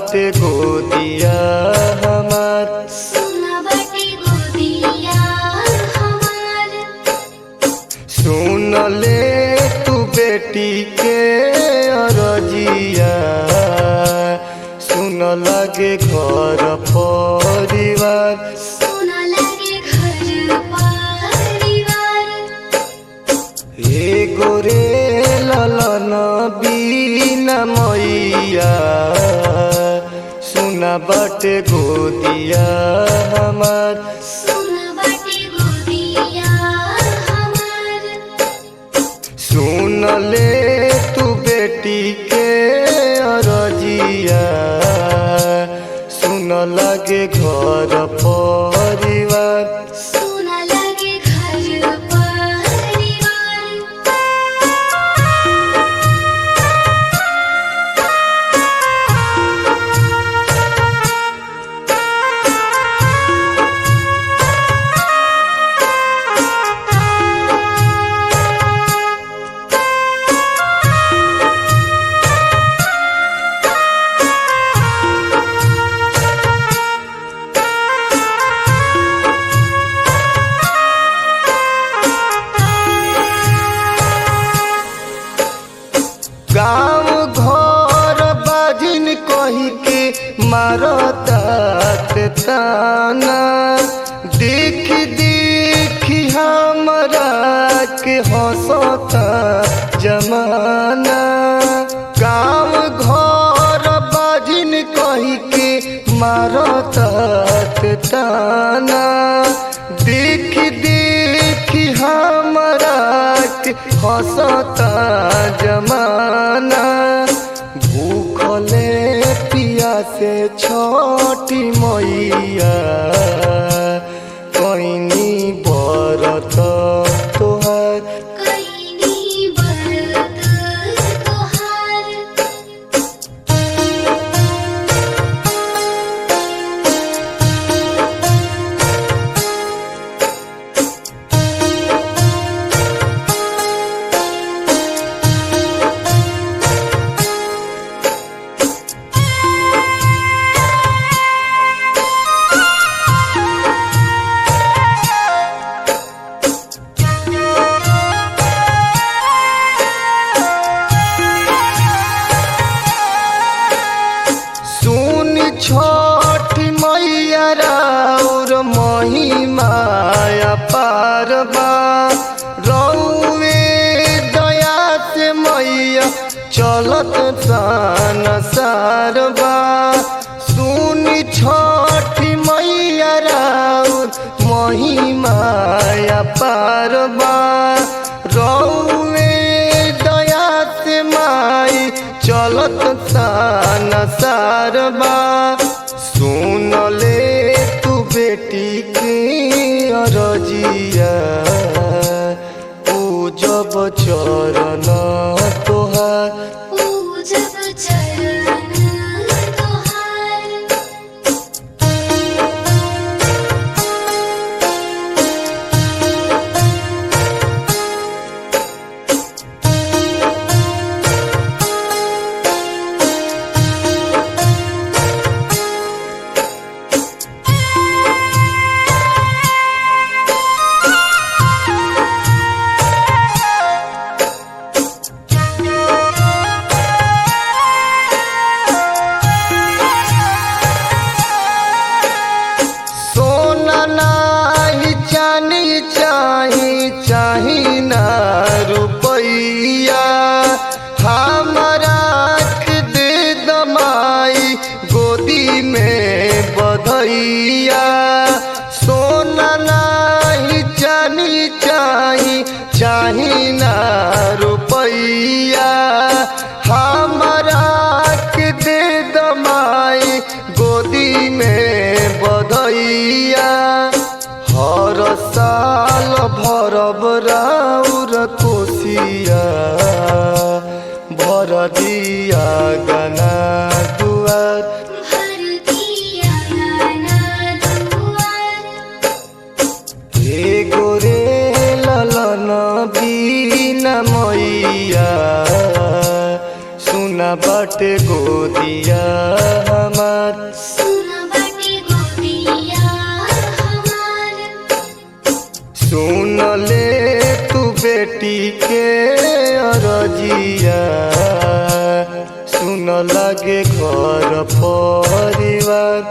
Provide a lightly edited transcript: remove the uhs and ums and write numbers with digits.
बाटे गोदिया हमार, सुना बाटे गोदिया हमार। सुन ले तू बेटी के अरजिया, सुन लगे घर परिवार, सुन लगे घर परिवार। एगो रे ललन बीना मैया, सुना बाटे गोदिया हमार, सुना बाटे गोदिया हमार। सुन ले तू बेटी के अरजिया, सुन लगे घर परिवार, सुन लगे घर परिवार। गाँव घर बाजिन कही के मारतात ताना, देख देखी हमरा के हंसता जमाना। गाँव घर बाजिन कही के मारतात ताना, देख देखी हमरा के हंसता जमाना। भूखले पियासे छोटी मैया, कैनी बरत तोहार, कैनी बरत तोहार। सुन छोट मैया राउर महिमाया पारबा, रौवे दया से मैया चलत सन सारबा। सुन छोट मैया राउर महिमाया पारबा, रौवे दया से माई चलत सन सारबा। सुन ले तू बेटी के अरजिया, पूजब चरण तोहार, पूजब चरण तोहार। सोना नाही चानी चाही ना रुपैया, हमरा के दे दमाई गोदी में बधैया। सोना नाही चाही ना रुपैया, हमरा के दे दमाई गोदी में बधैया। हर साल भरब राउर कोसिया, भर दिया गना दुआर, भर दिया गाना दुआर। एगो रे ललन बीना मैया, सुना बाटे गोदिया हमार। सुन बाटे गोदिया हमार सुन ले तू बेटी के अरजिया सुन लगे घर परिवार